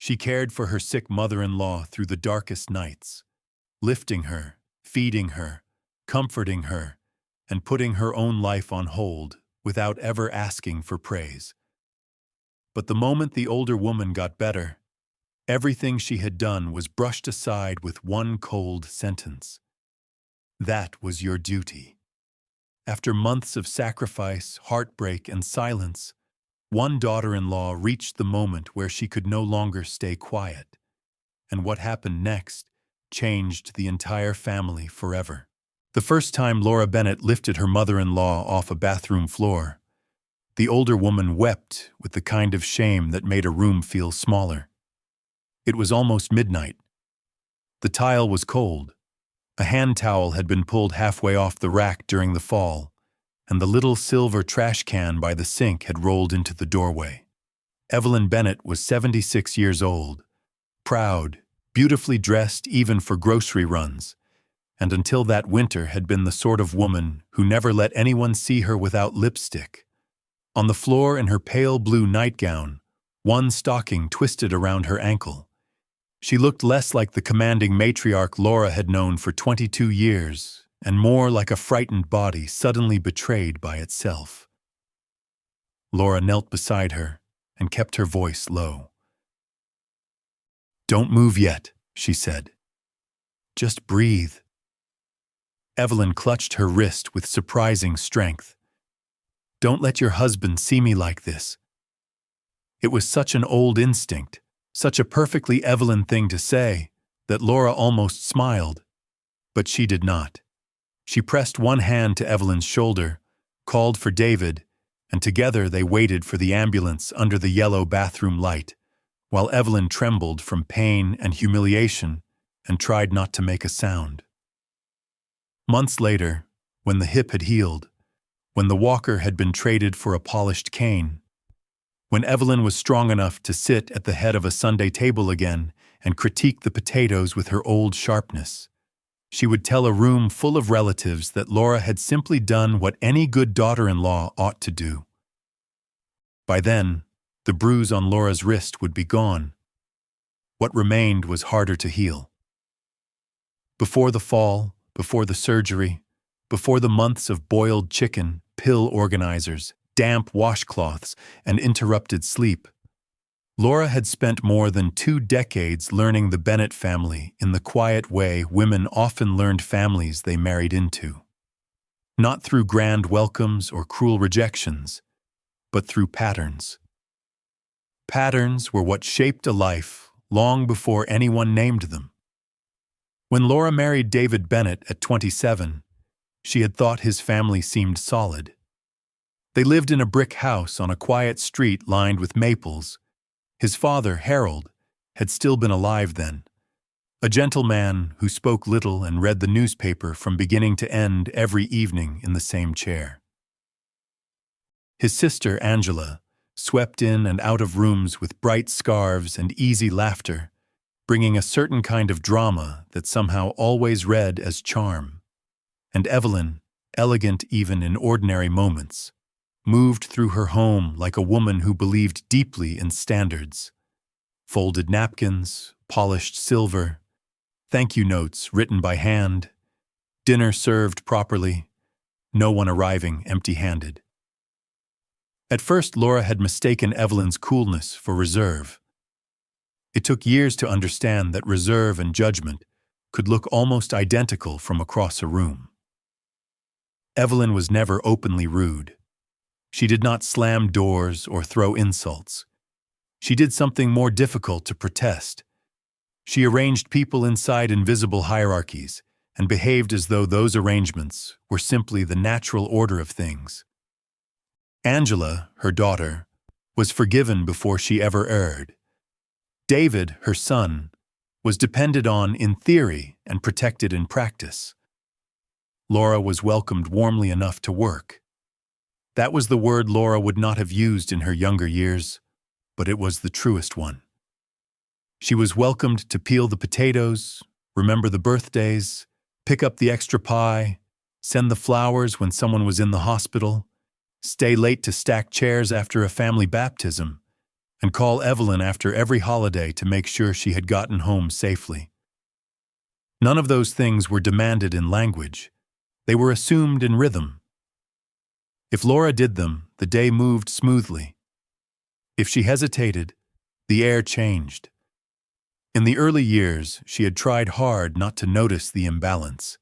She cared for her sick mother-in-law through the darkest nights, lifting her, feeding her, comforting her, and putting her own life on hold without ever asking for praise. But the moment the older woman got better, everything she had done was brushed aside with one cold sentence. That was your duty. After months of sacrifice, heartbreak, and silence, one daughter-in-law reached the moment where she could no longer stay quiet. And what happened next changed the entire family forever. The first time Laura Bennett lifted her mother-in-law off a bathroom floor, the older woman wept with the kind of shame that made a room feel smaller. It was almost midnight. The tile was cold. A hand towel had been pulled halfway off the rack during the fall, and the little silver trash can by the sink had rolled into the doorway. Evelyn Bennett was 76 years old, proud, beautifully dressed even for grocery runs, and until that winter had been the sort of woman who never let anyone see her without lipstick. On the floor in her pale blue nightgown, one stocking twisted around her ankle, she looked less like the commanding matriarch Laura had known for 22 years and more like a frightened body suddenly betrayed by itself. Laura knelt beside her and kept her voice low. "Don't move yet," she said. "Just breathe." Evelyn clutched her wrist with surprising strength. "Don't let your husband see me like this." It was such an old instinct, such a perfectly Evelyn thing to say, that Laura almost smiled. But she did not. She pressed one hand to Evelyn's shoulder, called for David, and together they waited for the ambulance under the yellow bathroom light, while Evelyn trembled from pain and humiliation and tried not to make a sound. Months later, when the hip had healed, when the walker had been traded for a polished cane, when Evelyn was strong enough to sit at the head of a Sunday table again and critique the potatoes with her old sharpness, she would tell a room full of relatives that Laura had simply done what any good daughter-in-law ought to do. By then, the bruise on Laura's wrist would be gone. What remained was harder to heal. Before the fall, before the surgery, before the months of boiled chicken, pill organizers, damp washcloths, and interrupted sleep, Laura had spent more than 2 decades learning the Bennett family in the quiet way women often learned families they married into. Not through grand welcomes or cruel rejections, but through patterns. Patterns were what shaped a life long before anyone named them. When Laura married David Bennett at 27, she had thought his family seemed solid. They lived in a brick house on a quiet street lined with maples. His father, Harold, had still been alive then, a gentleman who spoke little and read the newspaper from beginning to end every evening in the same chair. His sister, Angela, swept in and out of rooms with bright scarves and easy laughter, bringing a certain kind of drama that somehow always read as charm. And Evelyn, elegant even in ordinary moments, moved through her home like a woman who believed deeply in standards. Folded napkins, polished silver, thank you notes written by hand, dinner served properly, no one arriving empty-handed. At first, Laura had mistaken Evelyn's coolness for reserve. It took years to understand that reserve and judgment could look almost identical from across a room. Evelyn was never openly rude. She did not slam doors or throw insults. She did something more difficult to protest. She arranged people inside invisible hierarchies and behaved as though those arrangements were simply the natural order of things. Angela, her daughter, was forgiven before she ever erred. David, her son, was depended on in theory and protected in practice. Laura was welcomed warmly enough to work. That was the word Laura would not have used in her younger years, but it was the truest one. She was welcomed to peel the potatoes, remember the birthdays, pick up the extra pie, send the flowers when someone was in the hospital, stay late to stack chairs after a family baptism, and call Evelyn after every holiday to make sure she had gotten home safely. None of those things were demanded in language. They were assumed in rhythm. If Laura did them, the day moved smoothly. If she hesitated, the air changed. In the early years, she had tried hard not to notice the imbalance.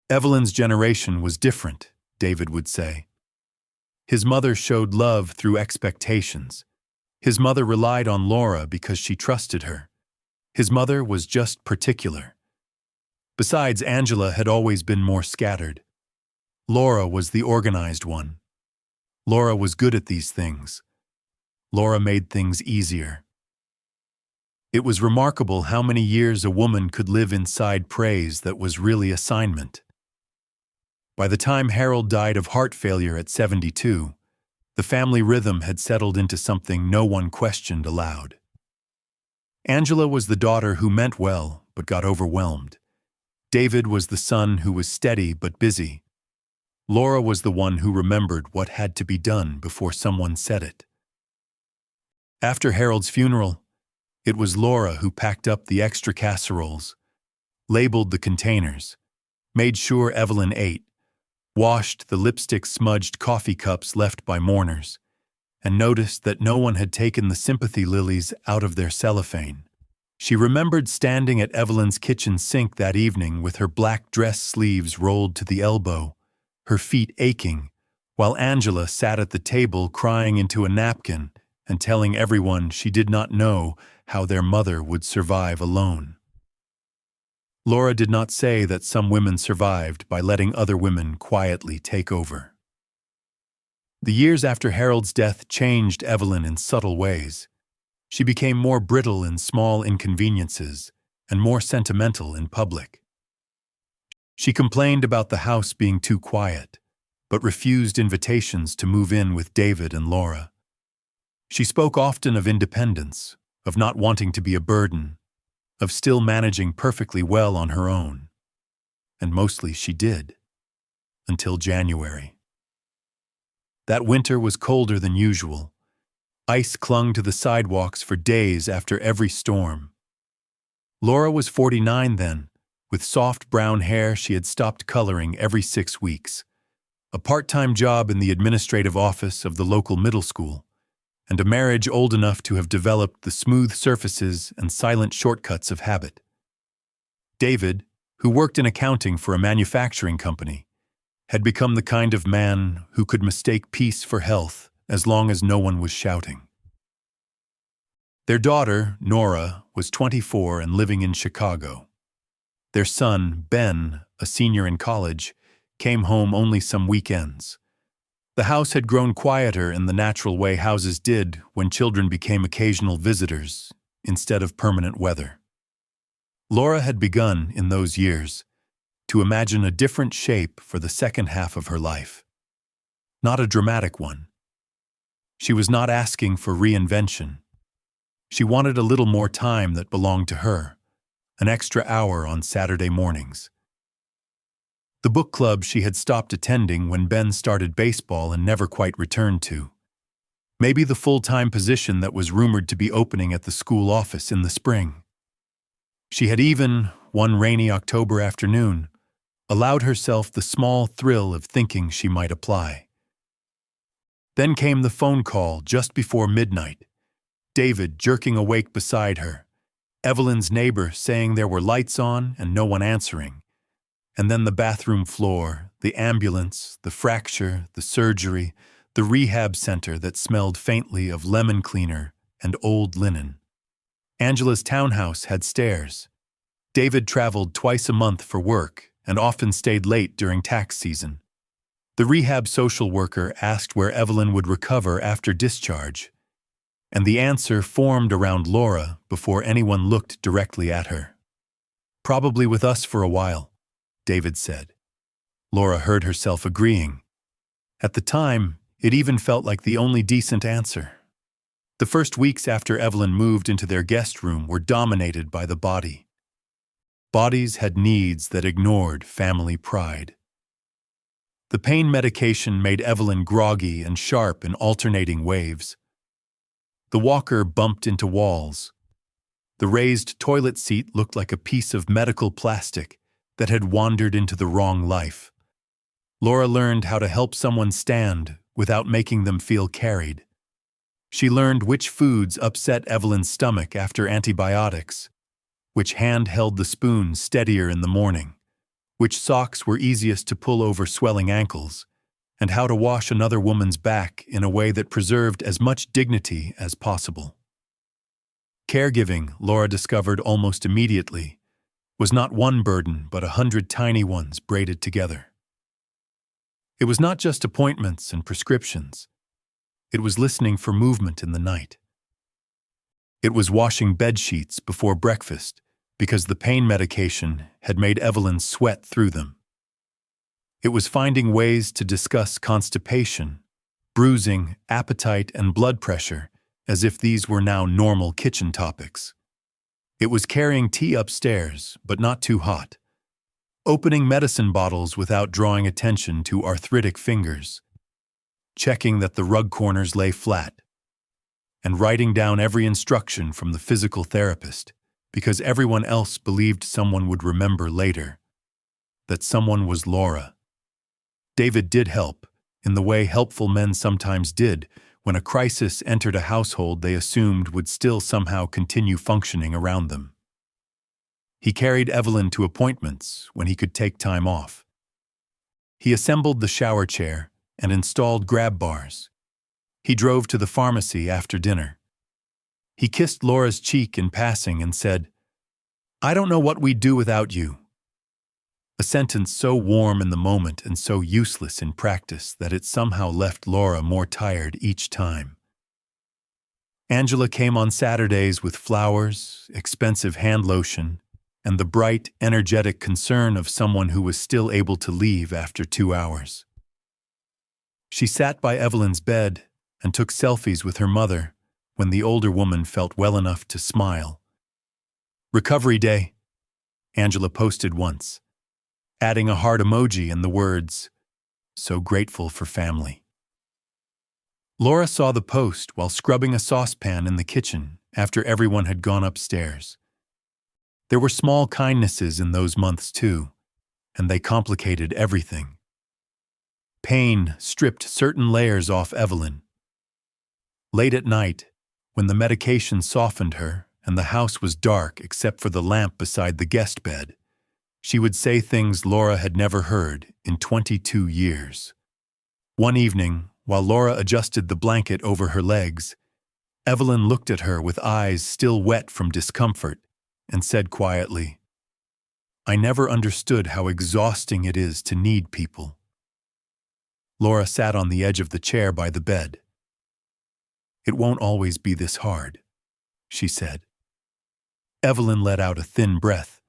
Evelyn's generation was different, David would say. His mother showed love through expectations. His mother relied on Laura because she trusted her. His mother was just particular. Besides, Angela had always been more scattered. Laura was the organized one. Laura was good at these things. Laura made things easier. It was remarkable how many years a woman could live inside praise that was really assignment. By the time Harold died of heart failure at 72, the family rhythm had settled into something no one questioned aloud. Angela was the daughter who meant well but got overwhelmed. David was the son who was steady but busy. Laura was the one who remembered what had to be done before someone said it. After Harold's funeral, it was Laura who packed up the extra casseroles, labeled the containers, made sure Evelyn ate, washed the lipstick-smudged coffee cups left by mourners, and noticed that no one had taken the sympathy lilies out of their cellophane. She remembered standing at Evelyn's kitchen sink that evening with her black dress sleeves rolled to the elbow, her feet aching, while Angela sat at the table crying into a napkin and telling everyone she did not know how their mother would survive alone. Laura did not say that some women survived by letting other women quietly take over. The years after Harold's death changed Evelyn in subtle ways. She became more brittle in small inconveniences and more sentimental in public. She complained about the house being too quiet, but refused invitations to move in with David and Laura. She spoke often of independence, of not wanting to be a burden, of still managing perfectly well on her own. And mostly she did, until January. That winter was colder than usual. Ice clung to the sidewalks for days after every storm. Laura was 49 then. With soft brown hair she had stopped coloring every 6 weeks, a part-time job in the administrative office of the local middle school, and a marriage old enough to have developed the smooth surfaces and silent shortcuts of habit. David, who worked in accounting for a manufacturing company, had become the kind of man who could mistake peace for health as long as no one was shouting. Their daughter, Nora, was 24 and living in Chicago. Their son, Ben, a senior in college, came home only some weekends. The house had grown quieter in the natural way houses did when children became occasional visitors instead of permanent weather. Laura had begun, in those years, to imagine a different shape for the second half of her life. Not a dramatic one. She was not asking for reinvention. She wanted a little more time that belonged to her, an extra hour on Saturday mornings. The book club she had stopped attending when Ben started baseball and never quite returned to. Maybe the full-time position that was rumored to be opening at the school office in the spring. She had even, one rainy October afternoon, allowed herself the small thrill of thinking she might apply. Then came the phone call just before midnight, David jerking awake beside her, Evelyn's neighbor saying there were lights on and no one answering, and then the bathroom floor, the ambulance, the fracture, the surgery, the rehab center that smelled faintly of lemon cleaner and old linen. Angela's townhouse had stairs. David traveled twice a month for work and often stayed late during tax season. The rehab social worker asked where Evelyn would recover after discharge, and the answer formed around Laura before anyone looked directly at her. "Probably with us for a while," David said. Laura heard herself agreeing. At the time, it even felt like the only decent answer. The first weeks after Evelyn moved into their guest room were dominated by the body. Bodies had needs that ignored family pride. The pain medication made Evelyn groggy and sharp in alternating waves. The walker bumped into walls. The raised toilet seat looked like a piece of medical plastic that had wandered into the wrong life. Laura learned how to help someone stand without making them feel carried. She learned which foods upset Evelyn's stomach after antibiotics, which hand held the spoon steadier in the morning, which socks were easiest to pull over swelling ankles, and how to wash another woman's back in a way that preserved as much dignity as possible. Caregiving, Laura discovered almost immediately, was not one burden but 100 tiny ones braided together. It was not just appointments and prescriptions. It was listening for movement in the night. It was washing bed sheets before breakfast because the pain medication had made Evelyn sweat through them. It was finding ways to discuss constipation, bruising, appetite, and blood pressure as if these were now normal kitchen topics. It was carrying tea upstairs, but not too hot. Opening medicine bottles without drawing attention to arthritic fingers. Checking that the rug corners lay flat. And writing down every instruction from the physical therapist because everyone else believed someone would remember later. That someone was Laura. David did help, in the way helpful men sometimes did, when a crisis entered a household they assumed would still somehow continue functioning around them. He carried Evelyn to appointments when he could take time off. He assembled the shower chair and installed grab bars. He drove to the pharmacy after dinner. He kissed Laura's cheek in passing and said, "I don't know what we'd do without you." A sentence so warm in the moment and so useless in practice that it somehow left Laura more tired each time. Angela came on Saturdays with flowers, expensive hand lotion, and the bright, energetic concern of someone who was still able to leave after 2 hours. She sat by Evelyn's bed and took selfies with her mother when the older woman felt well enough to smile. "Recovery day," Angela posted once, adding a heart emoji and the words, "So grateful for family." Laura saw the post while scrubbing a saucepan in the kitchen after everyone had gone upstairs. There were small kindnesses in those months too, and they complicated everything. Pain stripped certain layers off Evelyn. Late at night, when the medication softened her and the house was dark except for the lamp beside the guest bed, she would say things Laura had never heard in 22 years. One evening, while Laura adjusted the blanket over her legs, Evelyn looked at her with eyes still wet from discomfort and said quietly, "I never understood how exhausting it is to need people." Laura sat on the edge of the chair by the bed. "It won't always be this hard," she said. Evelyn let out a thin breath.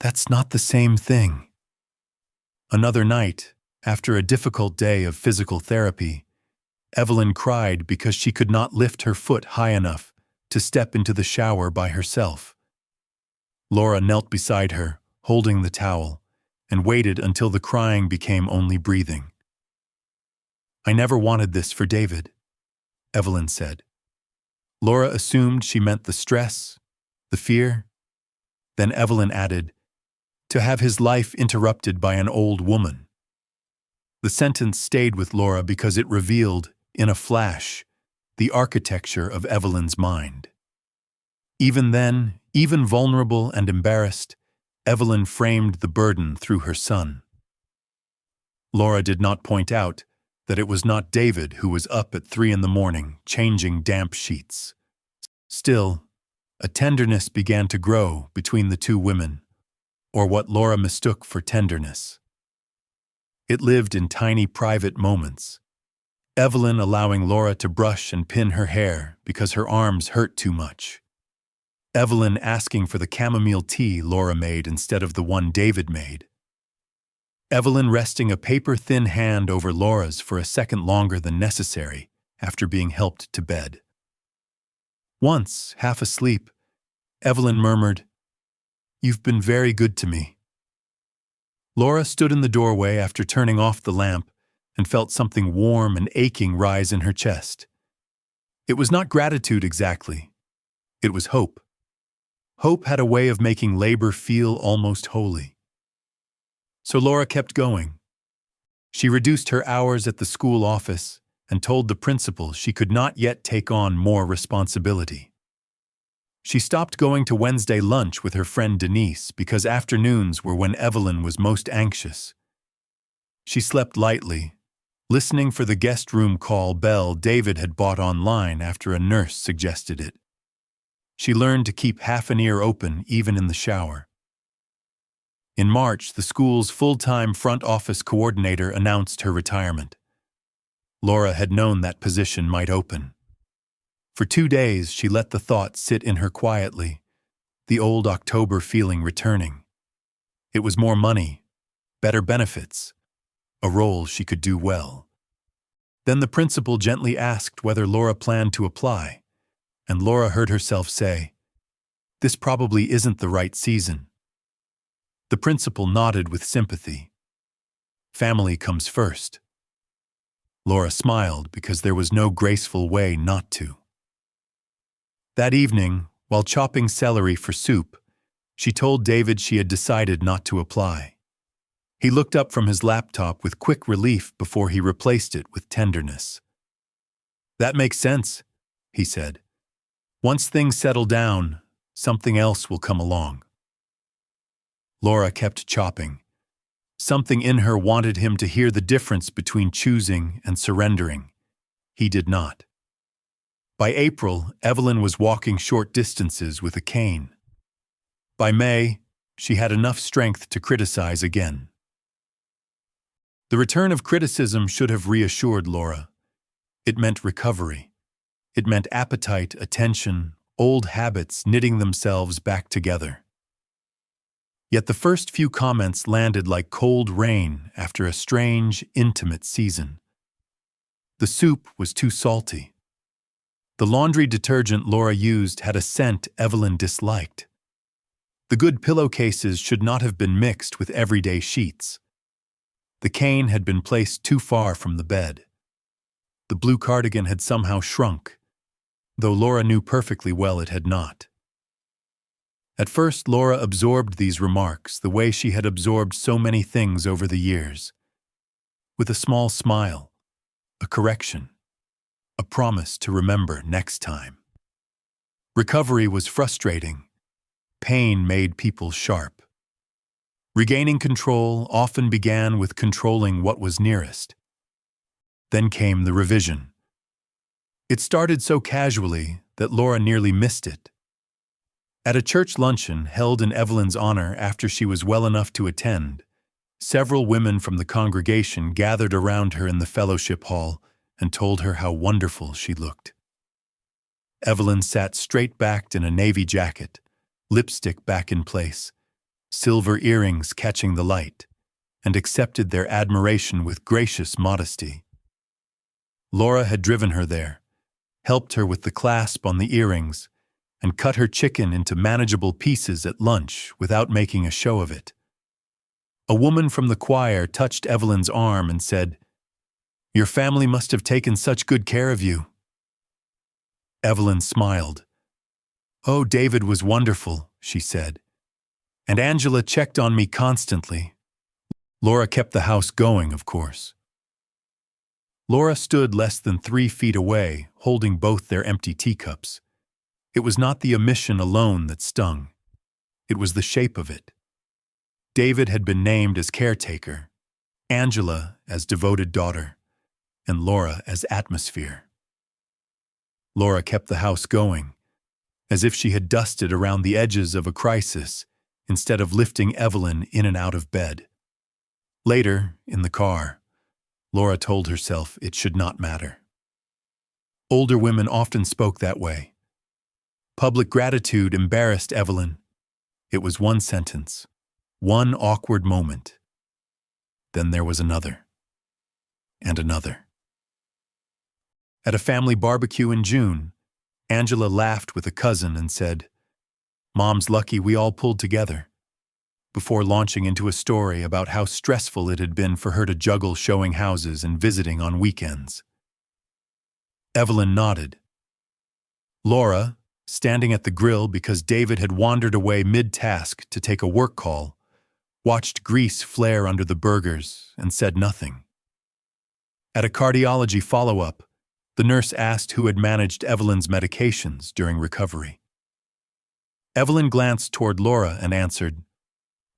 "That's not the same thing." Another night, after a difficult day of physical therapy, Evelyn cried because she could not lift her foot high enough to step into the shower by herself. Laura knelt beside her, holding the towel, and waited until the crying became only breathing. "I never wanted this for David," Evelyn said. Laura assumed she meant the stress, the fear. Then Evelyn added, "To have his life interrupted by an old woman." The sentence stayed with Laura because it revealed, in a flash, the architecture of Evelyn's mind. Even then, even vulnerable and embarrassed, Evelyn framed the burden through her son. Laura did not point out that it was not David who was up at 3 a.m. changing damp sheets. Still, a tenderness began to grow between the two women, or what Laura mistook for tenderness. It lived in tiny private moments. Evelyn allowing Laura to brush and pin her hair because her arms hurt too much. Evelyn asking for the chamomile tea Laura made instead of the one David made. Evelyn resting a paper-thin hand over Laura's for a second longer than necessary after being helped to bed. Once, half asleep, Evelyn murmured, "You've been very good to me." Laura stood in the doorway after turning off the lamp and felt something warm and aching rise in her chest. It was not gratitude exactly. It was hope. Hope had a way of making labor feel almost holy. So Laura kept going. She reduced her hours at the school office and told the principal she could not yet take on more responsibility. She stopped going to Wednesday lunch with her friend Denise because afternoons were when Evelyn was most anxious. She slept lightly, listening for the guest room call bell David had bought online after a nurse suggested it. She learned to keep half an ear open even in the shower. In March, the school's full-time front office coordinator announced her retirement. Laura had known that position might open. For 2 days, she let the thought sit in her quietly, the old October feeling returning. It was more money, better benefits, a role she could do well. Then the principal gently asked whether Laura planned to apply, and Laura heard herself say, "This probably isn't the right season." The principal nodded with sympathy. Family comes first. Laura smiled because there was no graceful way not to. That evening, while chopping celery for soup, she told David she had decided not to apply. He looked up from his laptop with quick relief before he replaced it with tenderness. "That makes sense," he said. "Once things settle down, something else will come along." Laura kept chopping. Something in her wanted him to hear the difference between choosing and surrendering. He did not. By April, Evelyn was walking short distances with a cane. By May, she had enough strength to criticize again. The return of criticism should have reassured Laura. It meant recovery. It meant appetite, attention, old habits knitting themselves back together. Yet the first few comments landed like cold rain after a strange, intimate season. The soup was too salty. The laundry detergent Laura used had a scent Evelyn disliked. The good pillowcases should not have been mixed with everyday sheets. The cane had been placed too far from the bed. The blue cardigan had somehow shrunk, though Laura knew perfectly well it had not. At first, Laura absorbed these remarks the way she had absorbed so many things over the years. With a small smile, a correction, a promise to remember next time. Recovery was frustrating. Pain made people sharp. Regaining control often began with controlling what was nearest. Then came the revision. It started so casually that Laura nearly missed it. At a church luncheon held in Evelyn's honor after she was well enough to attend, several women from the congregation gathered around her in the fellowship hall and told her how wonderful she looked. Evelyn sat straight-backed in a navy jacket, lipstick back in place, silver earrings catching the light, and accepted their admiration with gracious modesty. Laura had driven her there, helped her with the clasp on the earrings, and cut her chicken into manageable pieces at lunch without making a show of it. A woman from the choir touched Evelyn's arm and said, "Your family must have taken such good care of you." Evelyn smiled. "Oh, David was wonderful," she said. "And Angela checked on me constantly." Laura kept the house going, of course. Laura stood less than 3 feet away, holding both their empty teacups. It was not the omission alone that stung. It was the shape of it. David had been named as caretaker, Angela as devoted daughter, and Laura as atmosphere. Laura kept the house going, as if she had dusted around the edges of a crisis instead of lifting Evelyn in and out of bed. Later, in the car, Laura told herself it should not matter. Older women often spoke that way. Public gratitude embarrassed Evelyn. It was one sentence, one awkward moment. Then there was another, and another. At a family barbecue in June, Angela laughed with a cousin and said, "Mom's lucky we all pulled together," before launching into a story about how stressful it had been for her to juggle showing houses and visiting on weekends. Evelyn nodded, Laura, standing at the grill because David had wandered away mid-task to take a work call, watched grease flare under the burgers and said nothing. At a cardiology follow-up, the nurse asked who had managed Evelyn's medications during recovery. Evelyn glanced toward Laura and answered,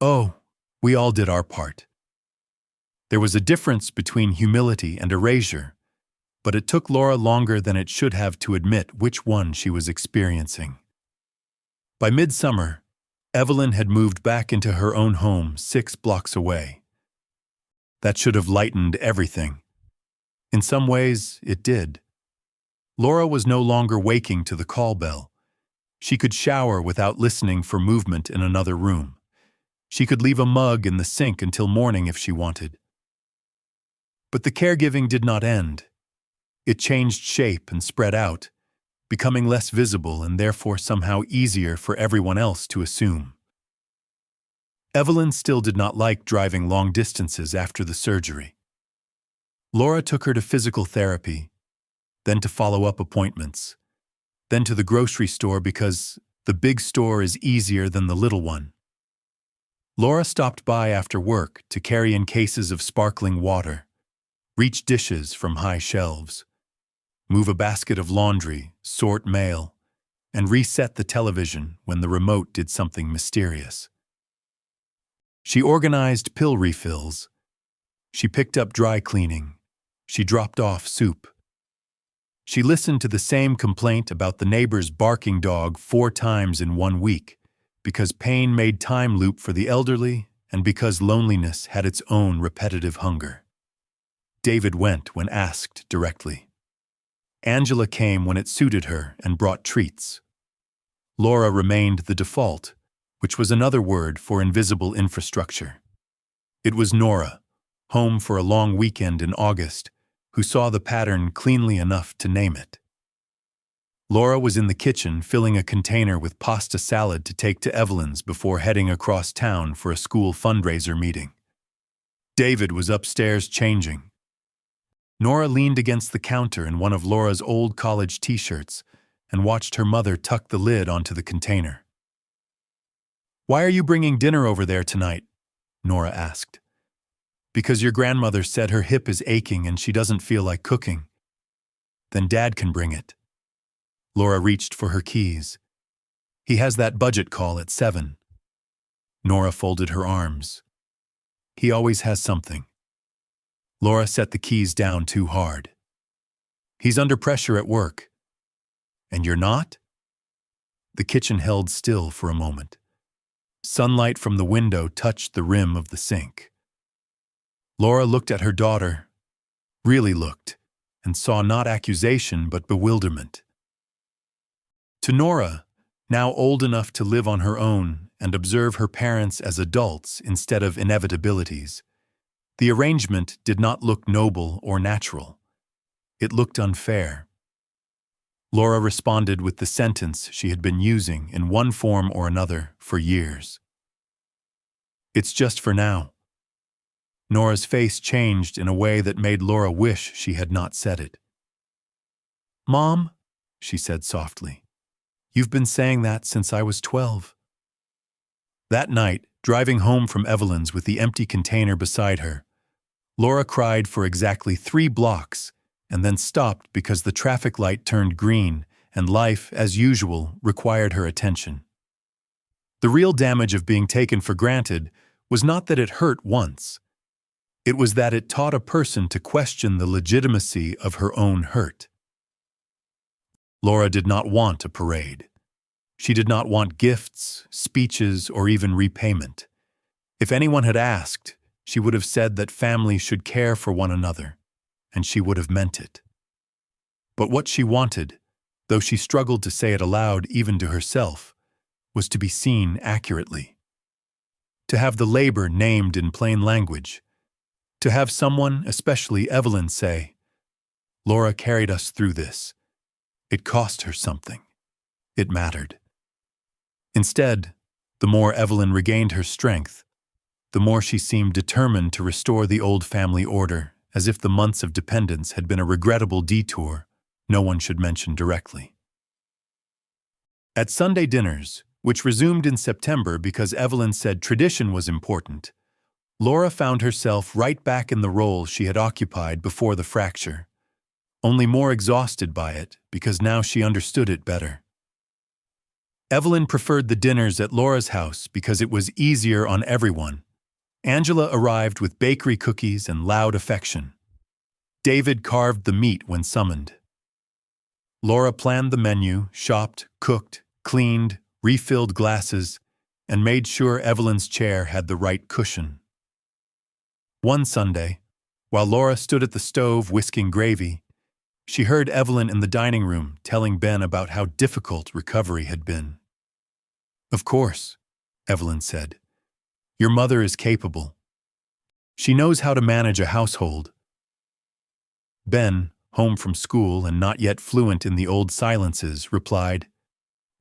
"Oh, we all did our part." There was a difference between humility and erasure, but it took Laura longer than it should have to admit which one she was experiencing. By midsummer, Evelyn had moved back into her own home 6 blocks away. That should have lightened everything. In some ways, it did. Laura was no longer waking to the call bell. She could shower without listening for movement in another room. She could leave a mug in the sink until morning if she wanted. But the caregiving did not end. It changed shape and spread out, becoming less visible and therefore somehow easier for everyone else to assume. Evelyn still did not like driving long distances after the surgery. Laura took her to physical therapy, then to follow-up appointments, then to the grocery store because the big store is easier than the little one. Laura stopped by after work to carry in cases of sparkling water, reach dishes from high shelves, move a basket of laundry, sort mail, and reset the television when the remote did something mysterious. She organized pill refills. She picked up dry cleaning. She dropped off soup. She listened to the same complaint about the neighbor's barking dog 4 times in 1 week because pain made time loop for the elderly and because loneliness had its own repetitive hunger. David went when asked directly. Angela came when it suited her and brought treats. Laura remained the default, which was another word for invisible infrastructure. It was Nora, home for a long weekend in August, who saw the pattern cleanly enough to name it. Laura was in the kitchen filling a container with pasta salad to take to Evelyn's before heading across town for a school fundraiser meeting. David was upstairs changing. Nora leaned against the counter in one of Laura's old college t-shirts and watched her mother tuck the lid onto the container. "Why are you bringing dinner over there tonight?" Nora asked. "Because your grandmother said her hip is aching and she doesn't feel like cooking." "Then Dad can bring it." Laura reached for her keys. "He has that budget call at 7. Nora folded her arms. "He always has something." Laura set the keys down too hard. "He's under pressure at work." "And you're not?" The kitchen held still for a moment. Sunlight from the window touched the rim of the sink. Laura looked at her daughter, really looked, and saw not accusation but bewilderment. To Nora, now old enough to live on her own and observe her parents as adults instead of inevitabilities, the arrangement did not look noble or natural. It looked unfair. Laura responded with the sentence she had been using in one form or another for years. "It's just for now." Nora's face changed in a way that made Laura wish she had not said it. "Mom," she said softly, "you've been saying that since I was 12. That night, driving home from Evelyn's with the empty container beside her, Laura cried for exactly 3 blocks and then stopped because the traffic light turned green and life, as usual, required her attention. The real damage of being taken for granted was not that it hurt once. It was that it taught a person to question the legitimacy of her own hurt. Laura did not want a parade. She did not want gifts, speeches, or even repayment. If anyone had asked, she would have said that families should care for one another, and she would have meant it. But what she wanted, though she struggled to say it aloud even to herself, was to be seen accurately. To have the labor named in plain language. To have someone, especially Evelyn, say, "Laura carried us through this. It cost her something. It mattered." Instead, the more Evelyn regained her strength, the more she seemed determined to restore the old family order, as if the months of dependence had been a regrettable detour no one should mention directly. At Sunday dinners, which resumed in September because Evelyn said tradition was important, Laura found herself right back in the role she had occupied before the fracture, only more exhausted by it because now she understood it better. Evelyn preferred the dinners at Laura's house because it was easier on everyone. Angela arrived with bakery cookies and loud affection. David carved the meat when summoned. Laura planned the menu, shopped, cooked, cleaned, refilled glasses, and made sure Evelyn's chair had the right cushion. One Sunday, while Laura stood at the stove whisking gravy, she heard Evelyn in the dining room telling Ben about how difficult recovery had been. "Of course," Evelyn said. "Your mother is capable. She knows how to manage a household." Ben, home from school and not yet fluent in the old silences, replied,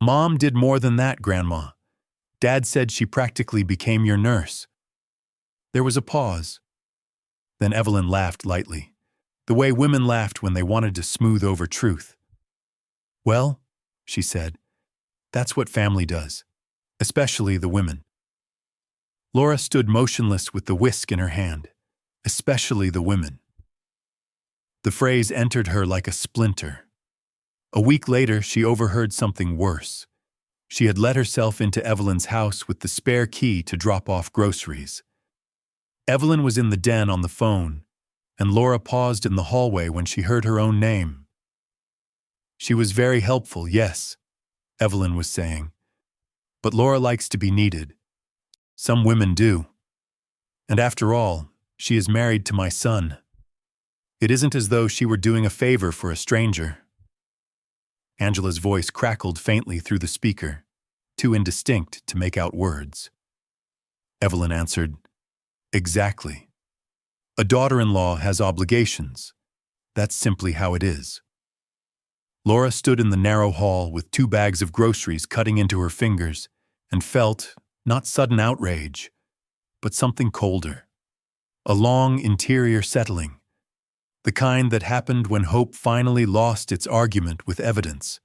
"Mom did more than that, Grandma. Dad said she practically became your nurse." There was a pause. Then Evelyn laughed lightly, the way women laughed when they wanted to smooth over truth. "Well," she said, "that's what family does, especially the women." Laura stood motionless with the whisk in her hand. "Especially the women." The phrase entered her like a splinter. A week later, she overheard something worse. She had let herself into Evelyn's house with the spare key to drop off groceries. Evelyn was in the den on the phone, and Laura paused in the hallway when she heard her own name. "She was very helpful, yes," Evelyn was saying. "But Laura likes to be needed. Some women do. And after all, she is married to my son. It isn't as though she were doing a favor for a stranger." Angela's voice crackled faintly through the speaker, too indistinct to make out words. Evelyn answered, "Exactly. A daughter-in-law has obligations. That's simply how it is." Laura stood in the narrow hall with 2 bags of groceries cutting into her fingers and felt, not sudden outrage, but something colder. A long interior settling, the kind that happened when hope finally lost its argument with evidence.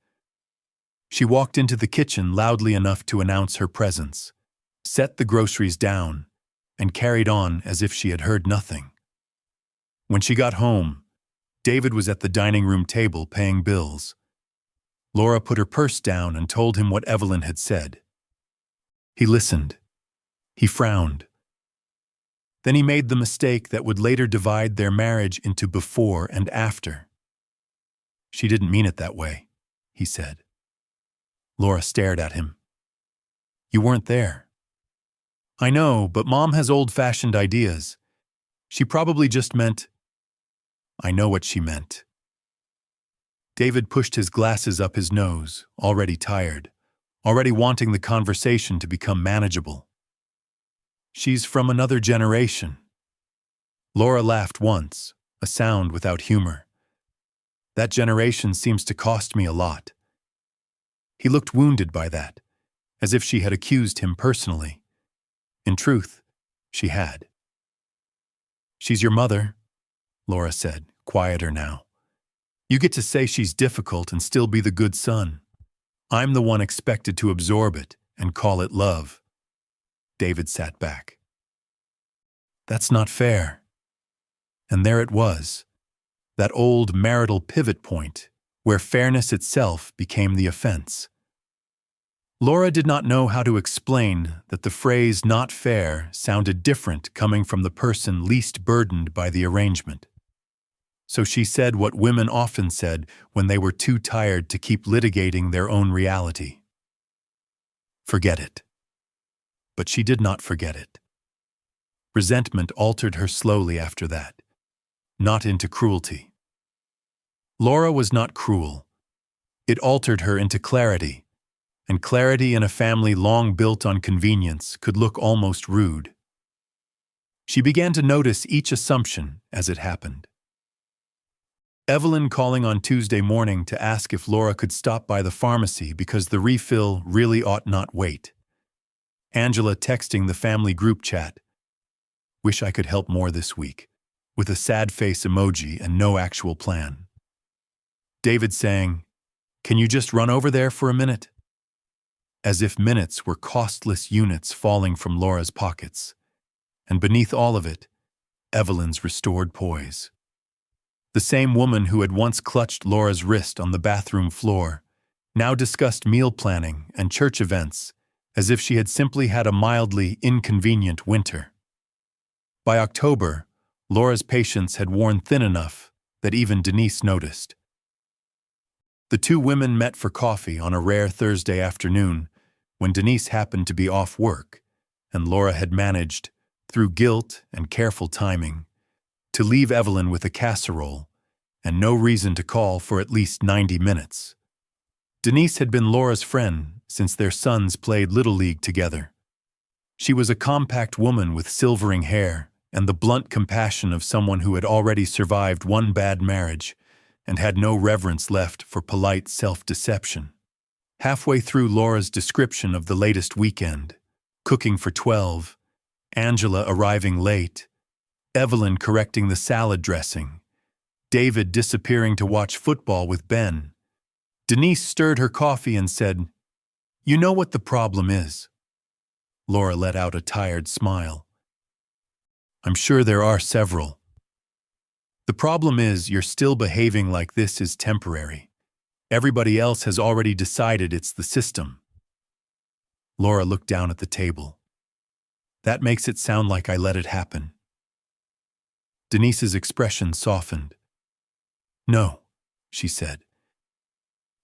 She walked into the kitchen loudly enough to announce her presence, set the groceries down, and carried on as if she had heard nothing. When she got home, David was at the dining room table paying bills. Laura put her purse down and told him what Evelyn had said. He listened. He frowned. Then he made the mistake that would later divide their marriage into before and after. "She didn't mean it that way," he said. Laura stared at him. "You weren't there." "I know, but Mom has old-fashioned ideas. She probably just meant—" "I know what she meant." David pushed his glasses up his nose, already tired, already wanting the conversation to become manageable. "She's from another generation." Laura laughed once, a sound without humor. "That generation seems to cost me a lot." He looked wounded by that, as if she had accused him personally. In truth, she had. "She's your mother," Laura said, quieter now. "You get to say she's difficult and still be the good son. I'm the one expected to absorb it and call it love." David sat back. "That's not fair." And there it was, that old marital pivot point, where fairness itself became the offense. Laura did not know how to explain that the phrase "not fair" sounded different coming from the person least burdened by the arrangement. So she said what women often said when they were too tired to keep litigating their own reality. "Forget it." But she did not forget it. Resentment altered her slowly after that, not into cruelty. Laura was not cruel. It altered her into clarity, and clarity in a family long built on convenience could look almost rude. She began to notice each assumption as it happened. Evelyn calling on Tuesday morning to ask if Laura could stop by the pharmacy because the refill really ought not wait. Angela texting the family group chat, "Wish I could help more this week," with a sad face emoji and no actual plan. David saying, "Can you just run over there for a minute?" as if minutes were costless units falling from Laura's pockets. And beneath all of it, Evelyn's restored poise. The same woman who had once clutched Laura's wrist on the bathroom floor now discussed meal planning and church events as if she had simply had a mildly inconvenient winter. By October, Laura's patience had worn thin enough that even Denise noticed. The two women met for coffee on a rare Thursday afternoon when Denise happened to be off work, and Laura had managed, through guilt and careful timing, to leave Evelyn with a casserole and no reason to call for at least 90 minutes. Denise had been Laura's friend since their sons played Little League together. She was a compact woman with silvering hair and the blunt compassion of someone who had already survived one bad marriage and had no reverence left for polite self-deception. Halfway through Laura's description of the latest weekend, cooking for 12, Angela arriving late, Evelyn correcting the salad dressing, David disappearing to watch football with Ben, Denise stirred her coffee and said, "You know what the problem is?" Laura let out a tired smile. "I'm sure there are several. The problem is you're still behaving like this is temporary. Everybody else has already decided it's the system." Laura looked down at the table. "That makes it sound like I let it happen." Denise's expression softened. "No," she said.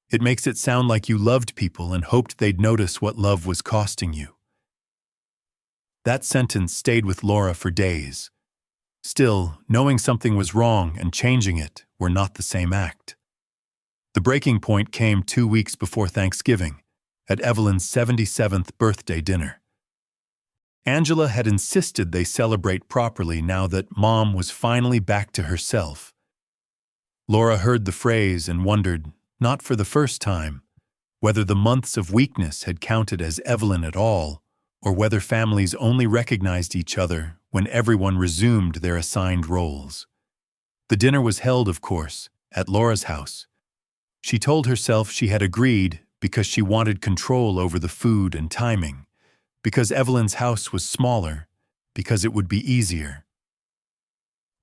"It makes it sound like you loved people and hoped they'd notice what love was costing you." That sentence stayed with Laura for days. Still, knowing something was wrong and changing it were not the same act. The breaking point came 2 weeks before Thanksgiving, at Evelyn's 77th birthday dinner. Angela had insisted they celebrate properly now that Mom was finally back to herself. Laura heard the phrase and wondered, not for the first time, whether the months of weakness had counted as Evelyn at all, or whether families only recognized each other when everyone resumed their assigned roles. The dinner was held, of course, at Laura's house. She told herself she had agreed because she wanted control over the food and timing, because Evelyn's house was smaller, because it would be easier.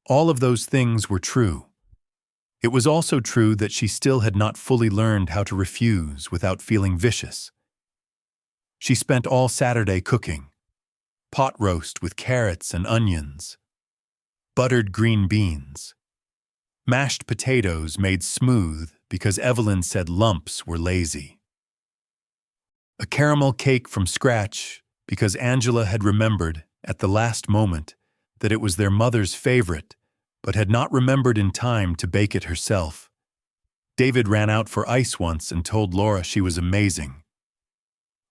All of those things were true. It was also true that she still had not fully learned how to refuse without feeling vicious. She spent all Saturday cooking: pot roast with carrots and onions, buttered green beans, mashed potatoes made smooth because Evelyn said lumps were lazy, a caramel cake from scratch because Angela had remembered at the last moment that it was their mother's favorite, but had not remembered in time to bake it herself. David ran out for ice once and told Laura she was amazing.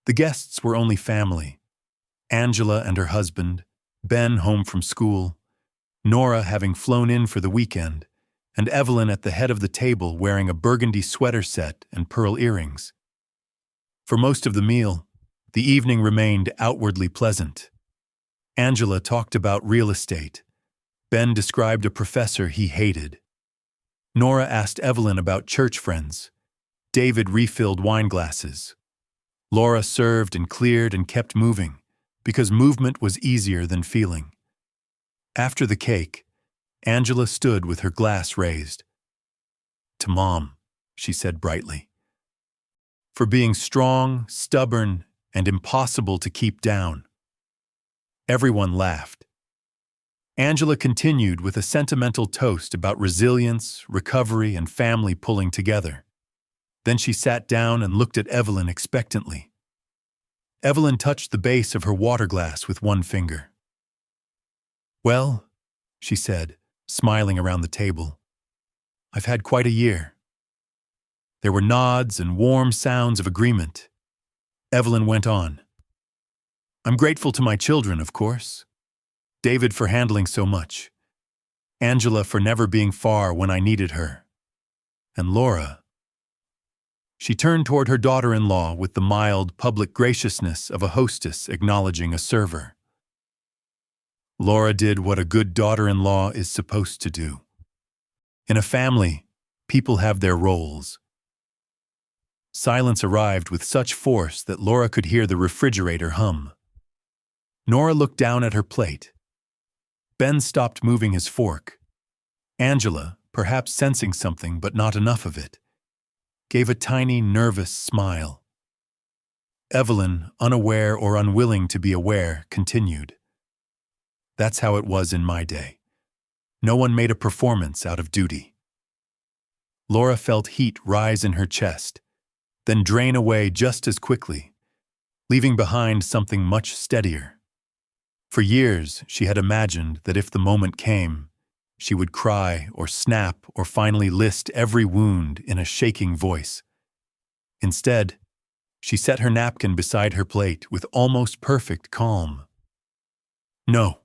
The guests were only family: Angela and her husband, Ben home from school, Nora having flown in for the weekend, and Evelyn at the head of the table wearing a burgundy sweater set and pearl earrings. For most of the meal, the evening remained outwardly pleasant. Angela talked about real estate. Ben described a professor he hated. Nora asked Evelyn about church friends. David refilled wine glasses. Laura served and cleared and kept moving, because movement was easier than feeling. After the cake, Angela stood with her glass raised. "To Mom," she said brightly. "For being strong, stubborn, and impossible to keep down." Everyone laughed. Angela continued with a sentimental toast about resilience, recovery, and family pulling together. Then she sat down and looked at Evelyn expectantly. Evelyn touched the base of her water glass with one finger. "Well," she said, smiling around the table, "I've had quite a year." There were nods and warm sounds of agreement. Evelyn went on. "I'm grateful to my children, of course. David for handling so much. Angela for never being far when I needed her. And Laura." She turned toward her daughter-in-law with the mild, public graciousness of a hostess acknowledging a server. Laura did what a good daughter-in-law is supposed to do. In a family, people have their roles. Silence arrived with such force that Laura could hear the refrigerator hum. Nora looked down at her plate. Ben stopped moving his fork. Angela, perhaps sensing something but not enough of it, gave a tiny, nervous smile. Evelyn, unaware or unwilling to be aware, continued. That's how it was in my day. No one made a performance out of duty. Laura felt heat rise in her chest, then drain away just as quickly, leaving behind something much steadier. For years, she had imagined that if the moment came, she would cry or snap or finally list every wound in a shaking voice. Instead, she set her napkin beside her plate with almost perfect calm. "No,"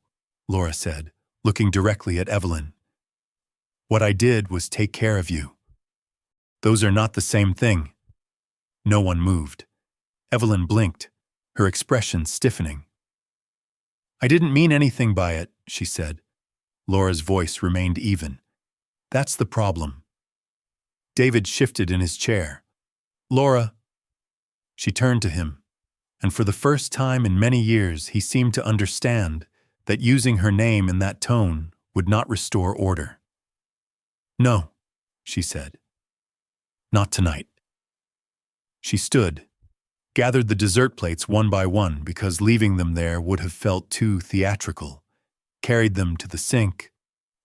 Laura said, looking directly at Evelyn. "What I did was take care of you. Those are not the same thing." No one moved. Evelyn blinked, her expression stiffening. "I didn't mean anything by it," she said. Laura's voice remained even. "That's the problem." David shifted in his chair. "Laura." She turned to him, and for the first time in many years he seemed to understand that using her name in that tone would not restore order. "No," she said. "Not tonight." She stood, gathered the dessert plates one by one because leaving them there would have felt too theatrical, carried them to the sink,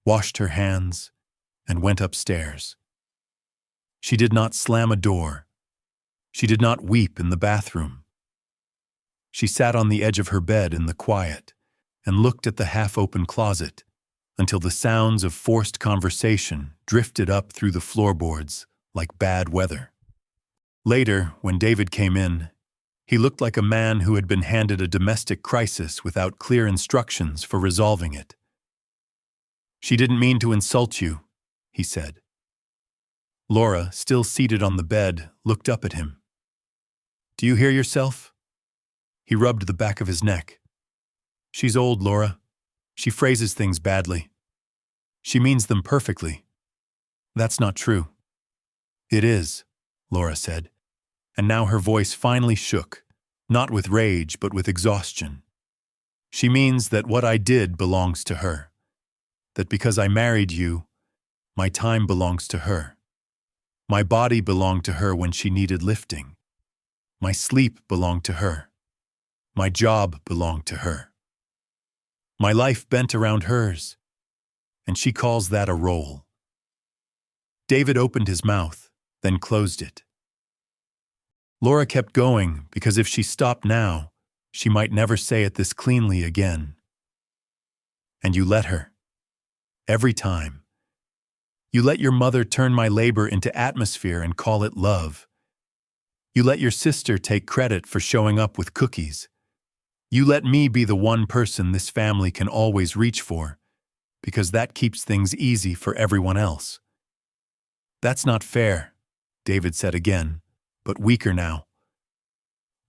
washed her hands, and went upstairs. She did not slam a door. She did not weep in the bathroom. She sat on the edge of her bed in the quiet and looked at the half-open closet until the sounds of forced conversation drifted up through the floorboards like bad weather. Later, when David came in, he looked like a man who had been handed a domestic crisis without clear instructions for resolving it. "She didn't mean to insult you," he said. Laura, still seated on the bed, looked up at him. "Do you hear yourself?" He rubbed the back of his neck. "She's old, Laura. She phrases things badly. She means them perfectly. That's not true." "It is," Laura said, and now her voice finally shook, not with rage but with exhaustion. "She means that what I did belongs to her. That because I married you, my time belongs to her. My body belonged to her when she needed lifting. My sleep belonged to her. My job belonged to her. My life bent around hers, and she calls that a role." David opened his mouth, then closed it. Laura kept going because if she stopped now, she might never say it this cleanly again. "And you let her. Every time. You let your mother turn my labor into atmosphere and call it love. You let your sister take credit for showing up with cookies. You let me be the one person this family can always reach for, because that keeps things easy for everyone else." "That's not fair," David said again, but weaker now.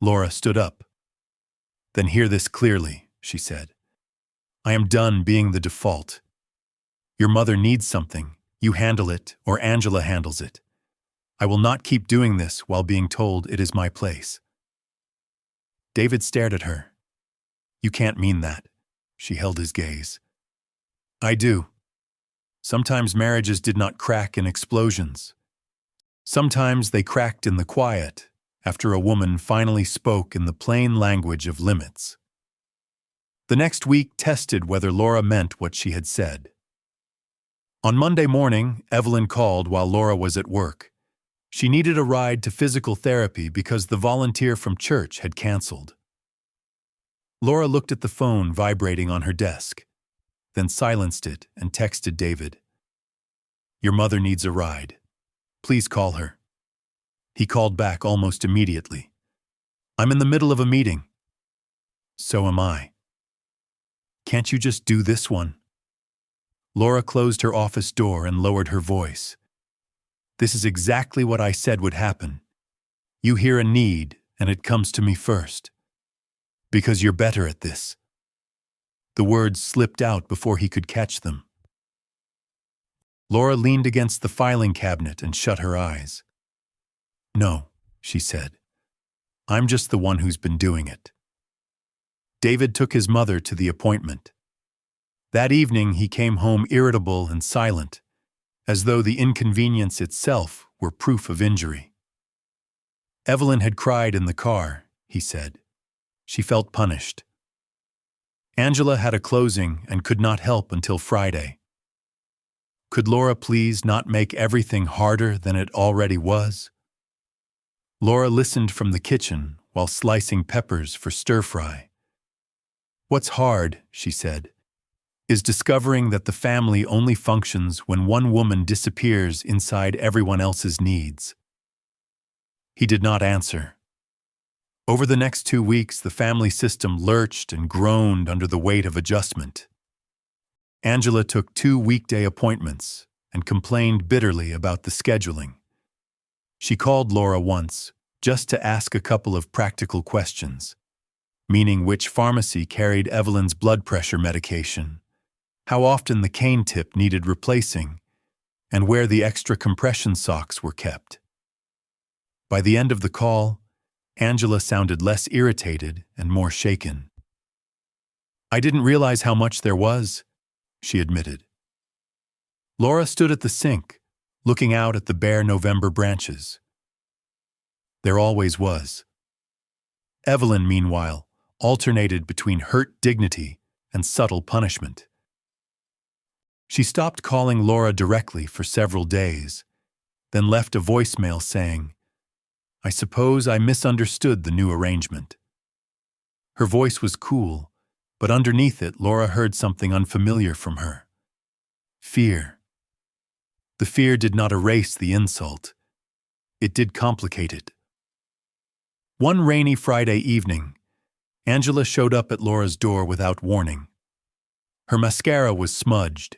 Laura stood up. "Then hear this clearly," she said. "I am done being the default. Your mother needs something, you handle it, or Angela handles it. I will not keep doing this while being told it is my place." David stared at her. "You can't mean that." She held his gaze. "I do. Sometimes marriages did not crack in explosions. Sometimes they cracked in the quiet, after a woman finally spoke in the plain language of limits." The next week tested whether Laura meant what she had said. On Monday morning, Evelyn called while Laura was at work. She needed a ride to physical therapy because the volunteer from church had canceled. Laura looked at the phone vibrating on her desk, then silenced it and texted David. "Your mother needs a ride. Please call her." He called back almost immediately. "I'm in the middle of a meeting." "So am I." "Can't you just do this one?" Laura closed her office door and lowered her voice. "This is exactly what I said would happen. You hear a need, and it comes to me first. Because you're better at this." The words slipped out before he could catch them. Laura leaned against the filing cabinet and shut her eyes. "No," she said. I'm just the one who's been doing it. David took his mother to the appointment. That evening he came home irritable and silent, as though the inconvenience itself were proof of injury. Evelyn had cried in the car, he said. She felt punished. Angela had a closing and could not help until Friday. Could Laura please not make everything harder than it already was? Laura listened from the kitchen while slicing peppers for stir-fry. What's hard, she said, is discovering that the family only functions when one woman disappears inside everyone else's needs. He did not answer. Over the next 2 weeks, the family system lurched and groaned under the weight of adjustment. Angela took 2 weekday appointments and complained bitterly about the scheduling. She called Laura once, just to ask a couple of practical questions, meaning which pharmacy carried Evelyn's blood pressure medication, how often the cane tip needed replacing, and where the extra compression socks were kept. By the end of the call, Angela sounded less irritated and more shaken. I didn't realize how much there was, she admitted. Laura stood at the sink, looking out at the bare November branches. There always was. Evelyn, meanwhile, alternated between hurt dignity and subtle punishment. She stopped calling Laura directly for several days, then left a voicemail saying, I suppose I misunderstood the new arrangement. Her voice was cool, but underneath it Laura heard something unfamiliar from her. Fear. The fear did not erase the insult. It did complicate it. One rainy Friday evening, Angela showed up at Laura's door without warning. Her mascara was smudged,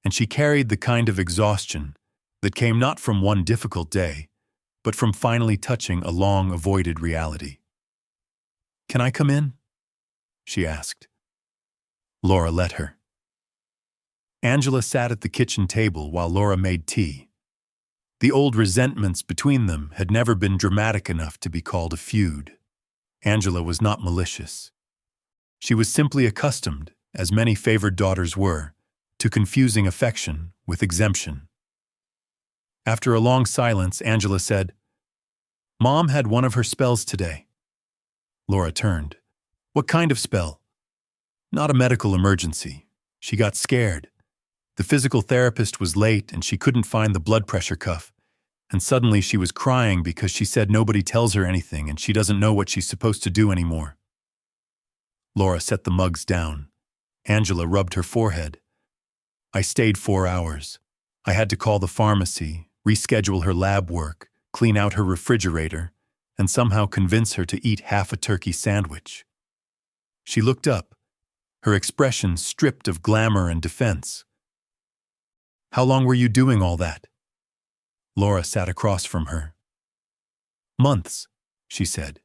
and she carried the kind of exhaustion that came not from one difficult day, but from finally touching a long-avoided reality. Can I come in? She asked. Laura let her. Angela sat at the kitchen table while Laura made tea. The old resentments between them had never been dramatic enough to be called a feud. Angela was not malicious. She was simply accustomed, as many favored daughters were, to confusing affection with exemption. After a long silence, Angela said, Mom had one of her spells today. Laura turned. What kind of spell? Not a medical emergency. She got scared. The physical therapist was late and she couldn't find the blood pressure cuff. And suddenly she was crying because she said nobody tells her anything and she doesn't know what she's supposed to do anymore. Laura set the mugs down. Angela rubbed her forehead. I stayed 4 hours. I had to call the pharmacy, reschedule her lab work, clean out her refrigerator, and somehow convince her to eat half a turkey sandwich. She looked up, her expression stripped of glamour and defense. How long were you doing all that? Laura sat across from her. Months, she said,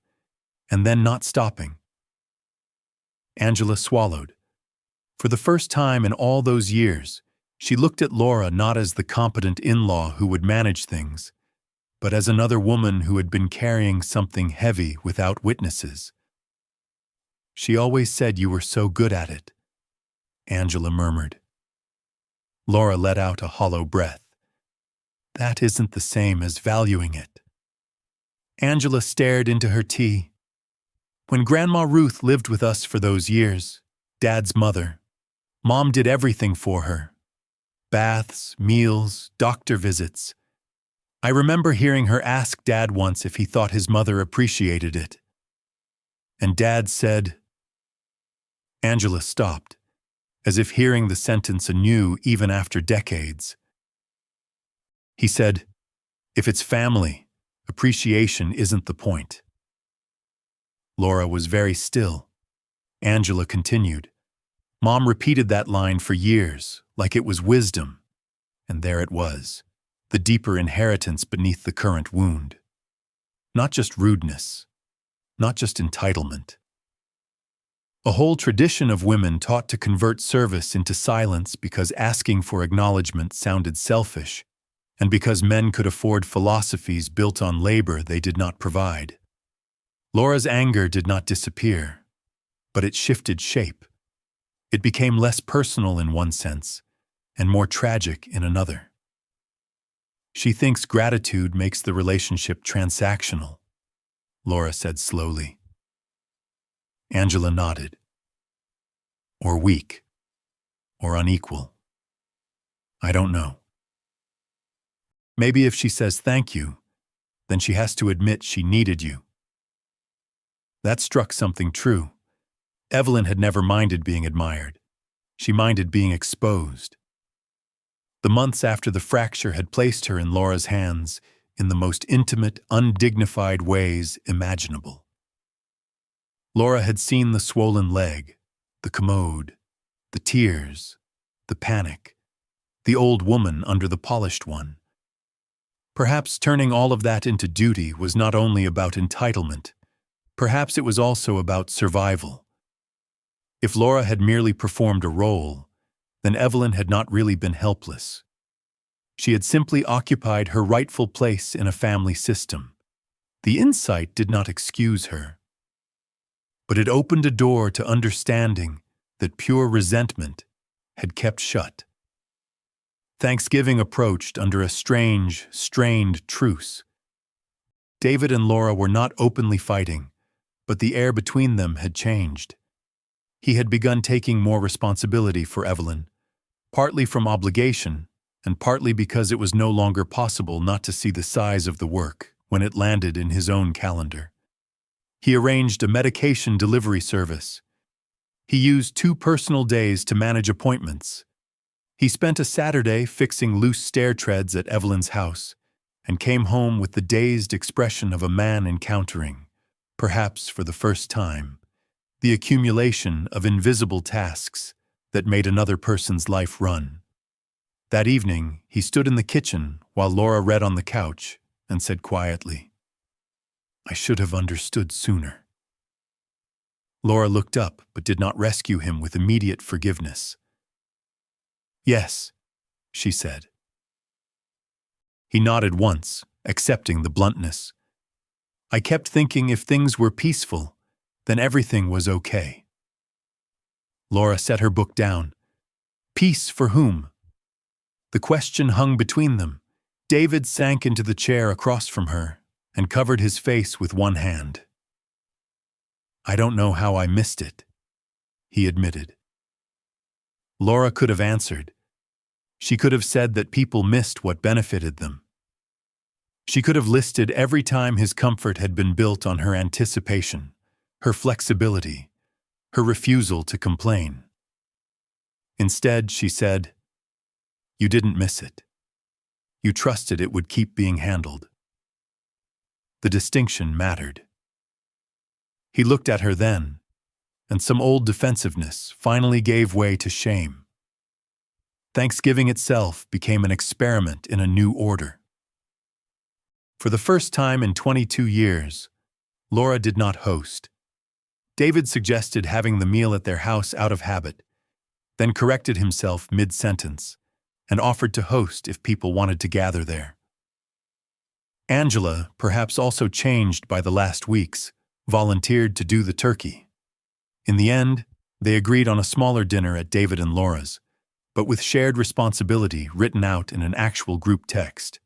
and then not stopping. Angela swallowed. For the first time in all those years, she looked at Laura not as the competent in-law who would manage things, but as another woman who had been carrying something heavy without witnesses. She always said you were so good at it, Angela murmured. Laura let out a hollow breath. That isn't the same as valuing it. Angela stared into her tea. When Grandma Ruth lived with us for those years, Dad's mother, Mom did everything for her. Baths, meals, doctor visits. I remember hearing her ask Dad once if he thought his mother appreciated it. And Dad said... Angela stopped, as if hearing the sentence anew even after decades. He said, if it's family, appreciation isn't the point. Laura was very still. Angela continued. Mom repeated that line for years, like it was wisdom. And there it was, the deeper inheritance beneath the current wound. Not just rudeness, not just entitlement. A whole tradition of women taught to convert service into silence because asking for acknowledgement sounded selfish, and because men could afford philosophies built on labor they did not provide. Laura's anger did not disappear, but it shifted shape. It became less personal in one sense, and more tragic in another. She thinks gratitude makes the relationship transactional, Laura said slowly. Angela nodded. Or weak. Or unequal. I don't know. Maybe if she says thank you, then she has to admit she needed you. That struck something true. Evelyn had never minded being admired. She minded being exposed. The months after the fracture had placed her in Laura's hands in the most intimate, undignified ways imaginable. Laura had seen the swollen leg, the commode, the tears, the panic, the old woman under the polished one. Perhaps turning all of that into duty was not only about entitlement, perhaps it was also about survival. If Laura had merely performed a role, then Evelyn had not really been helpless. She had simply occupied her rightful place in a family system. The insight did not excuse her, but it opened a door to understanding that pure resentment had kept shut. Thanksgiving approached under a strange, strained truce. David and Laura were not openly fighting, but the air between them had changed. He had begun taking more responsibility for Evelyn, partly from obligation, and partly because it was no longer possible not to see the size of the work when it landed in his own calendar. He arranged a medication delivery service. He used 2 personal days to manage appointments. He spent a Saturday fixing loose stair treads at Evelyn's house and came home with the dazed expression of a man encountering, perhaps for the first time, the accumulation of invisible tasks that made another person's life run. That evening, he stood in the kitchen while Laura read on the couch and said quietly, "I should have understood sooner." Laura looked up but did not rescue him with immediate forgiveness. "Yes," she said. He nodded once, accepting the bluntness. "I kept thinking if things were peaceful, then everything was okay." Laura set her book down. Peace for whom? The question hung between them. David sank into the chair across from her and covered his face with one hand. "I don't know how I missed it," he admitted. Laura could have answered. She could have said that people missed what benefited them. She could have listed every time his comfort had been built on her anticipation, her flexibility, her refusal to complain. Instead, she said, "You didn't miss it. You trusted it would keep being handled." The distinction mattered. He looked at her then, and some old defensiveness finally gave way to shame. Thanksgiving itself became an experiment in a new order. For the first time in 22 years, Laura did not host. David suggested having the meal at their house out of habit, then corrected himself mid-sentence and offered to host if people wanted to gather there. Angela, perhaps also changed by the last weeks, volunteered to do the turkey. In the end, they agreed on a smaller dinner at David and Laura's, but with shared responsibility written out in an actual group text.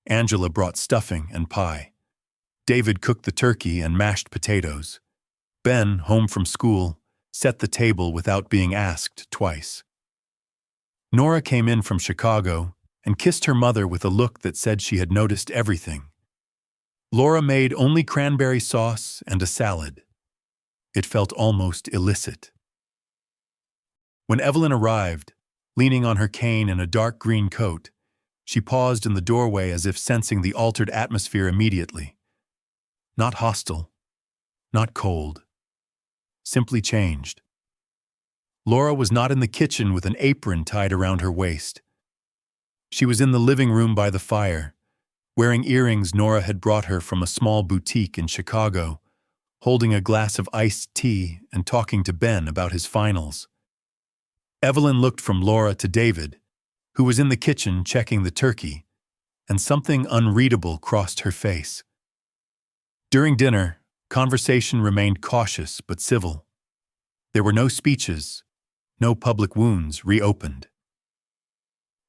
Angela brought stuffing and pie. David cooked the turkey and mashed potatoes. Ben, home from school, set the table without being asked twice. Nora came in from Chicago and kissed her mother with a look that said she had noticed everything. Laura made only cranberry sauce and a salad. It felt almost illicit. When Evelyn arrived, leaning on her cane in a dark green coat, she paused in the doorway as if sensing the altered atmosphere immediately. Not hostile, not cold, simply changed. Laura was not in the kitchen with an apron tied around her waist. She was in the living room by the fire, wearing earrings Nora had brought her from a small boutique in Chicago, holding a glass of iced tea and talking to Ben about his finals. Evelyn looked from Laura to David, who was in the kitchen checking the turkey, and something unreadable crossed her face. During dinner, conversation remained cautious but civil. There were no speeches, no public wounds reopened.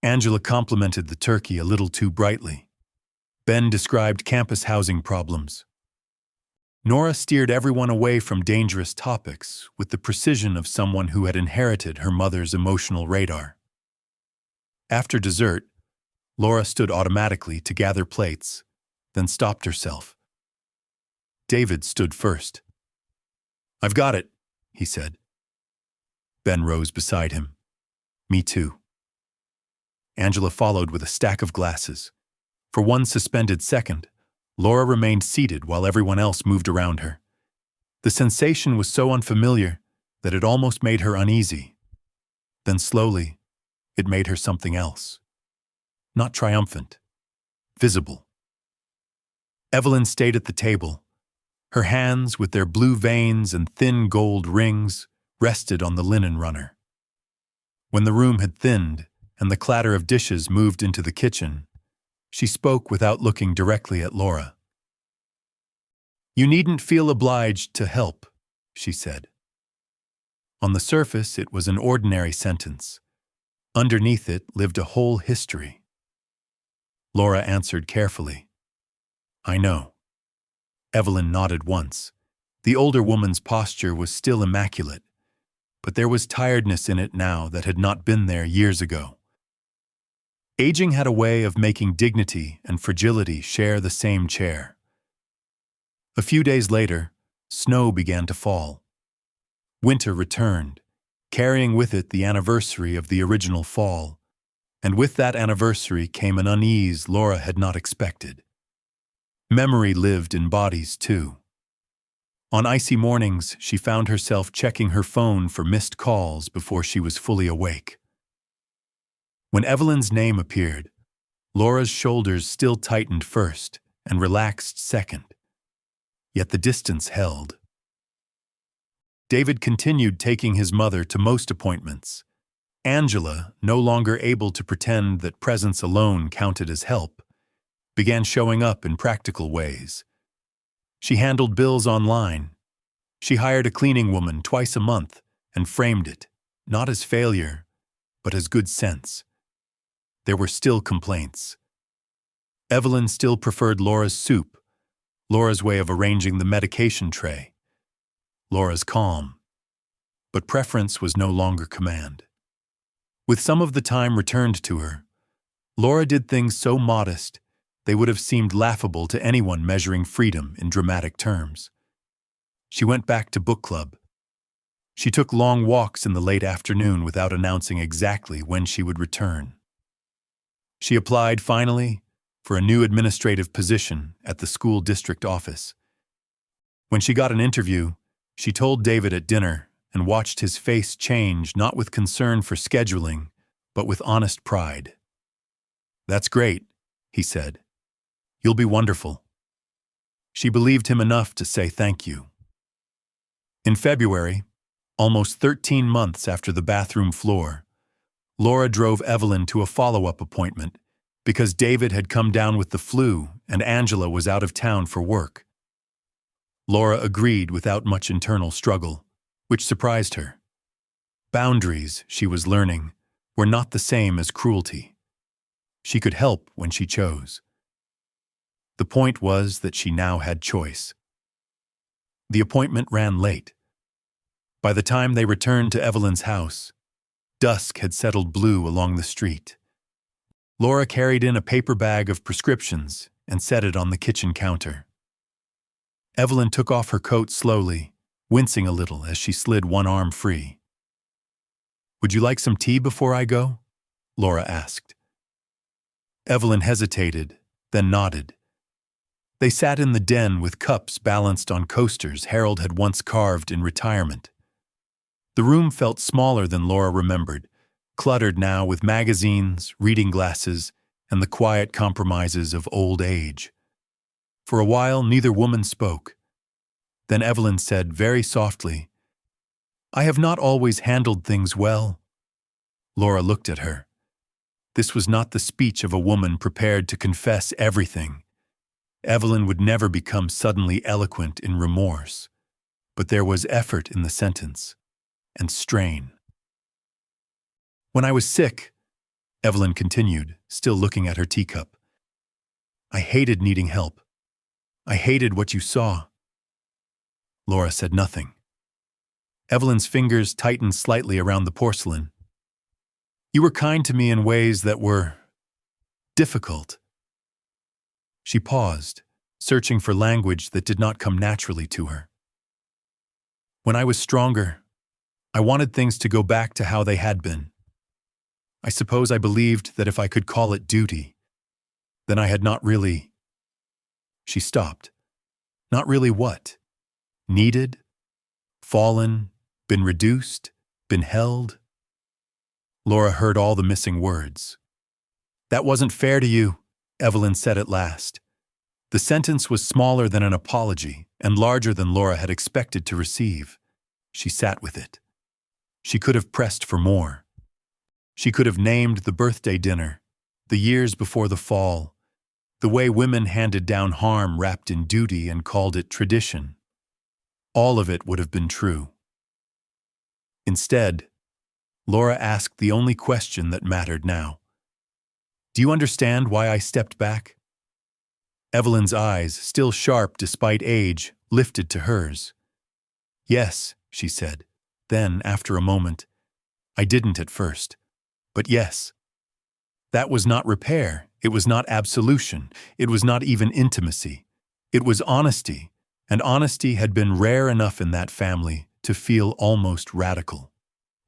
Angela complimented the turkey a little too brightly. Ben described campus housing problems. Nora steered everyone away from dangerous topics with the precision of someone who had inherited her mother's emotional radar. After dessert, Laura stood automatically to gather plates, then stopped herself. David stood first. "I've got it," he said. Ben rose beside him. "Me too." Angela followed with a stack of glasses. For one suspended second, Laura remained seated while everyone else moved around her. The sensation was so unfamiliar that it almost made her uneasy. Then slowly, it made her something else. Not triumphant, visible. Evelyn stayed at the table. Her hands, with their blue veins and thin gold rings, rested on the linen runner. When the room had thinned and the clatter of dishes moved into the kitchen, she spoke without looking directly at Laura. "You needn't feel obliged to help," she said. On the surface, it was an ordinary sentence. Underneath it lived a whole history. Laura answered carefully. "I know." Evelyn nodded once. The older woman's posture was still immaculate, but there was tiredness in it now that had not been there years ago. Aging had a way of making dignity and fragility share the same chair. A few days later, snow began to fall. Winter returned, carrying with it the anniversary of the original fall, and with that anniversary came an unease Laura had not expected. Memory lived in bodies, too. On icy mornings, she found herself checking her phone for missed calls before she was fully awake. When Evelyn's name appeared, Laura's shoulders still tightened first and relaxed second. Yet the distance held. David continued taking his mother to most appointments. Angela, no longer able to pretend that presence alone counted as help, began showing up in practical ways. She handled bills online. She hired a cleaning woman twice a month and framed it, not as failure, but as good sense. There were still complaints. Evelyn still preferred Laura's soup, Laura's way of arranging the medication tray, Laura's calm. But preference was no longer command. With some of the time returned to her, Laura did things so modest they would have seemed laughable to anyone measuring freedom in dramatic terms. She went back to book club. She took long walks in the late afternoon without announcing exactly when she would return. She applied, finally, for a new administrative position at the school district office. When she got an interview, she told David at dinner and watched his face change not with concern for scheduling, but with honest pride. "That's great," he said. "You'll be wonderful." She believed him enough to say thank you. In February, almost 13 months after the bathroom floor, Laura drove Evelyn to a follow-up appointment because David had come down with the flu and Angela was out of town for work. Laura agreed without much internal struggle, which surprised her. Boundaries, she was learning, were not the same as cruelty. She could help when she chose. The point was that she now had choice. The appointment ran late. By the time they returned to Evelyn's house, dusk had settled blue along the street. Laura carried in a paper bag of prescriptions and set it on the kitchen counter. Evelyn took off her coat slowly, wincing a little as she slid one arm free. "Would you like some tea before I go?" Laura asked. Evelyn hesitated, then nodded. They sat in the den with cups balanced on coasters Harold had once carved in retirement. The room felt smaller than Laura remembered, cluttered now with magazines, reading glasses, and the quiet compromises of old age. For a while, neither woman spoke. Then Evelyn said very softly, "I have not always handled things well." Laura looked at her. This was not the speech of a woman prepared to confess everything. Evelyn would never become suddenly eloquent in remorse, but there was effort in the sentence, and strain. When I was sick, Evelyn continued, still looking at her teacup, I hated needing help. I hated what you saw. Laura said nothing. Evelyn's fingers tightened slightly around the porcelain. You were kind to me in ways that were difficult. She paused, searching for language that did not come naturally to her. When I was stronger, I wanted things to go back to how they had been. I suppose I believed that if I could call it duty, then I had not really... She stopped. Not really what? Needed? Fallen? Been reduced? Been held? Laura heard all the missing words. That wasn't fair to you, Evelyn said at last. The sentence was smaller than an apology and larger than Laura had expected to receive. She sat with it. She could have pressed for more. She could have named the birthday dinner, the years before the fall, the way women handed down harm wrapped in duty and called it tradition. All of it would have been true. Instead, Laura asked the only question that mattered now. Do you understand why I stepped back? Evelyn's eyes, still sharp despite age, lifted to hers. Yes, she said. Then, after a moment, I didn't at first. But yes. That was not repair. It was not absolution. It was not even intimacy. It was honesty, and honesty had been rare enough in that family to feel almost radical.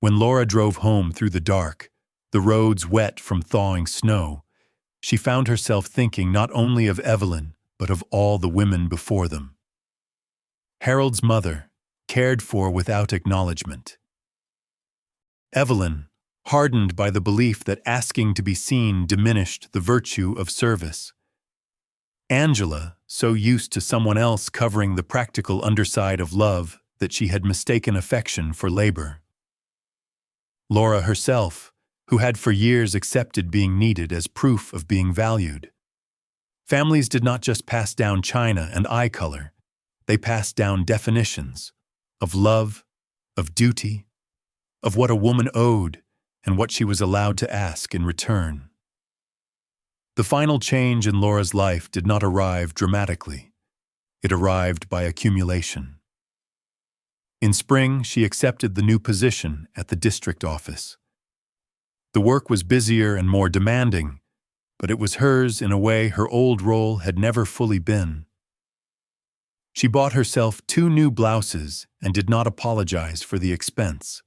When Laura drove home through the dark, the roads wet from thawing snow, she found herself thinking not only of Evelyn, but of all the women before them. Harold's mother, cared for without acknowledgement. Evelyn, hardened by the belief that asking to be seen diminished the virtue of service. Angela, so used to someone else covering the practical underside of love that she had mistaken affection for labor. Laura herself, who had for years accepted being needed as proof of being valued. Families did not just pass down china and eye color, they passed down definitions of love, of duty, of what a woman owed and what she was allowed to ask in return. The final change in Laura's life did not arrive dramatically. It arrived by accumulation. In spring, she accepted the new position at the district office. The work was busier and more demanding, but it was hers in a way her old role had never fully been. She bought herself 2 new blouses and did not apologize for the expense.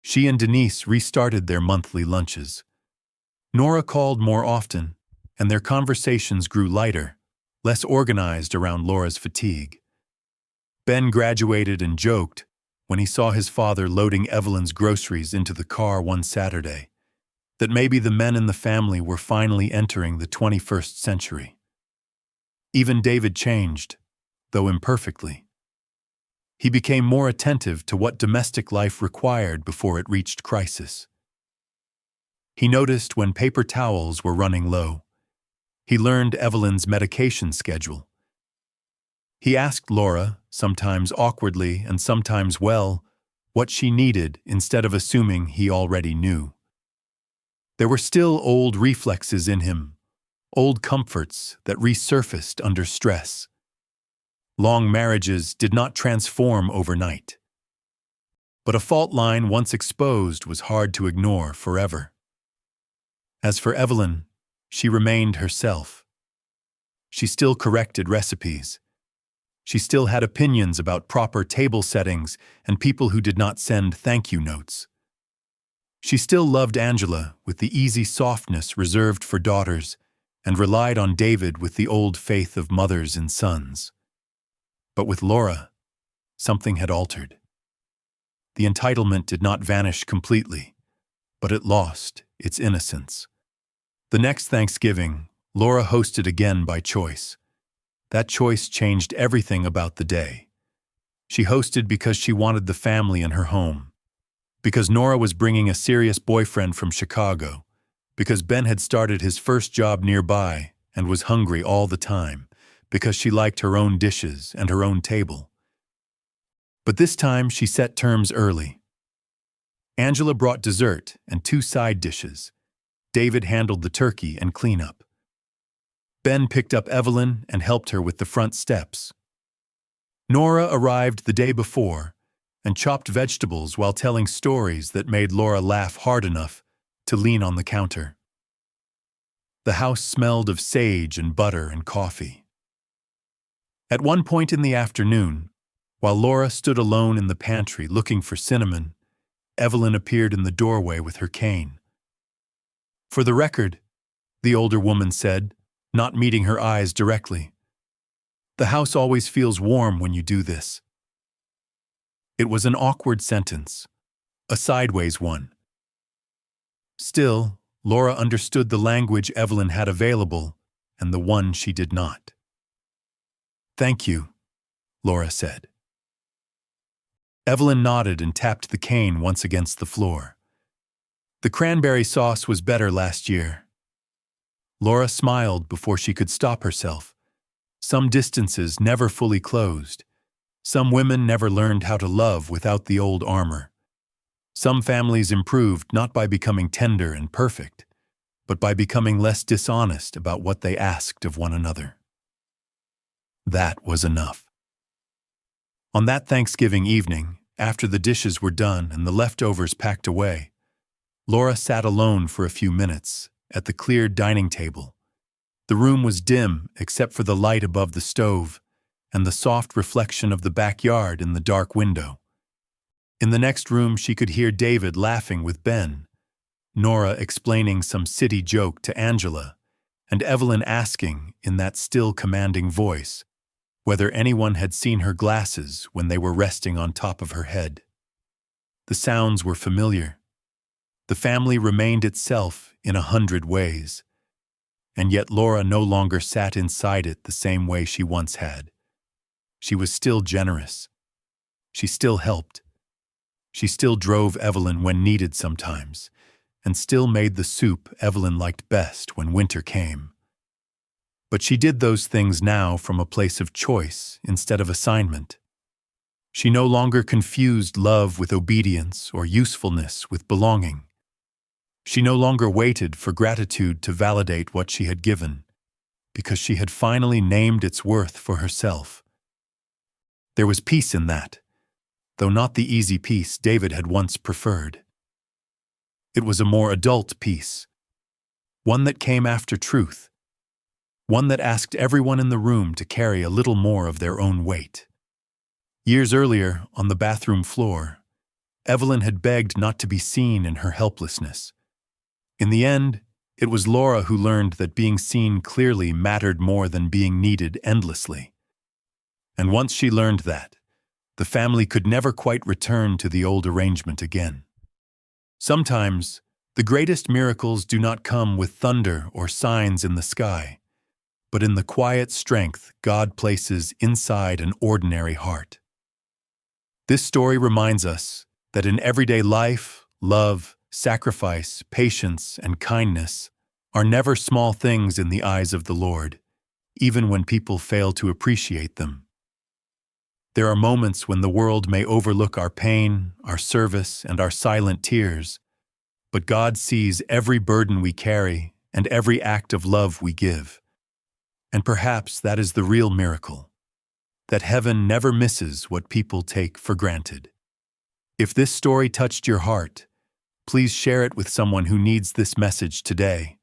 She and Denise restarted their monthly lunches. Nora called more often, and their conversations grew lighter, less organized around Laura's fatigue. Ben graduated and joked when he saw his father loading Evelyn's groceries into the car one Saturday, that maybe the men in the family were finally entering the 21st century. Even David changed, though imperfectly. He became more attentive to what domestic life required before it reached crisis. He noticed when paper towels were running low. He learned Evelyn's medication schedule. He asked Laura, sometimes awkwardly and sometimes well, what she needed instead of assuming he already knew. There were still old reflexes in him, old comforts that resurfaced under stress. Long marriages did not transform overnight. But a fault line once exposed was hard to ignore forever. As for Evelyn, she remained herself. She still corrected recipes. She still had opinions about proper table settings and people who did not send thank you notes. She still loved Angela with the easy softness reserved for daughters and relied on David with the old faith of mothers and sons. But with Laura, something had altered. The entitlement did not vanish completely, but it lost its innocence. The next Thanksgiving, Laura hosted again by choice. That choice changed everything about the day. She hosted because she wanted the family in her home, because Nora was bringing a serious boyfriend from Chicago, because Ben had started his first job nearby and was hungry all the time, because she liked her own dishes and her own table. But this time she set terms early. Angela brought dessert and 2 side dishes. David handled the turkey and cleanup. Ben picked up Evelyn and helped her with the front steps. Nora arrived the day before and chopped vegetables while telling stories that made Laura laugh hard enough to lean on the counter. The house smelled of sage and butter and coffee. At one point in the afternoon, while Laura stood alone in the pantry looking for cinnamon, Evelyn appeared in the doorway with her cane. "For the record," the older woman said, not meeting her eyes directly, "the house always feels warm when you do this." It was an awkward sentence, a sideways one. Still, Laura understood the language Evelyn had available and the one she did not. "Thank you," Laura said. Evelyn nodded and tapped the cane once against the floor. "The cranberry sauce was better last year." Laura smiled before she could stop herself. Some distances never fully closed. Some women never learned how to love without the old armor. Some families improved not by becoming tender and perfect, but by becoming less dishonest about what they asked of one another. That was enough. On that Thanksgiving evening, after the dishes were done and the leftovers packed away, Laura sat alone for a few minutes at the cleared dining table. The room was dim except for the light above the stove and the soft reflection of the backyard in the dark window. In the next room she could hear David laughing with Ben, Nora explaining some city joke to Angela, and Evelyn asking, in that still commanding voice, whether anyone had seen her glasses when they were resting on top of her head. The sounds were familiar. The family remained itself in 100 ways, and yet Laura no longer sat inside it the same way she once had. She was still generous. She still helped. She still drove Evelyn when needed sometimes, and still made the soup Evelyn liked best when winter came. But she did those things now from a place of choice instead of assignment. She no longer confused love with obedience or usefulness with belonging. She no longer waited for gratitude to validate what she had given, because she had finally named its worth for herself. There was peace in that, though not the easy peace David had once preferred. It was a more adult peace, one that came after truth, one that asked everyone in the room to carry a little more of their own weight. Years earlier, on the bathroom floor, Evelyn had begged not to be seen in her helplessness. In the end, it was Laura who learned that being seen clearly mattered more than being needed endlessly. And once she learned that, the family could never quite return to the old arrangement again. Sometimes, the greatest miracles do not come with thunder or signs in the sky, but in the quiet strength God places inside an ordinary heart. This story reminds us that in everyday life, love, sacrifice, patience, and kindness are never small things in the eyes of the Lord, even when people fail to appreciate them. There are moments when the world may overlook our pain, our service, and our silent tears, but God sees every burden we carry and every act of love we give. And perhaps that is the real miracle, that heaven never misses what people take for granted. If this story touched your heart, please share it with someone who needs this message today.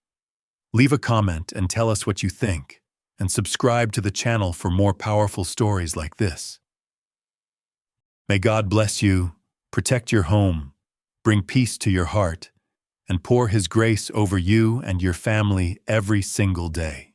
Leave a comment and tell us what you think, and subscribe to the channel for more powerful stories like this. May God bless you, protect your home, bring peace to your heart, and pour His grace over you and your family every single day.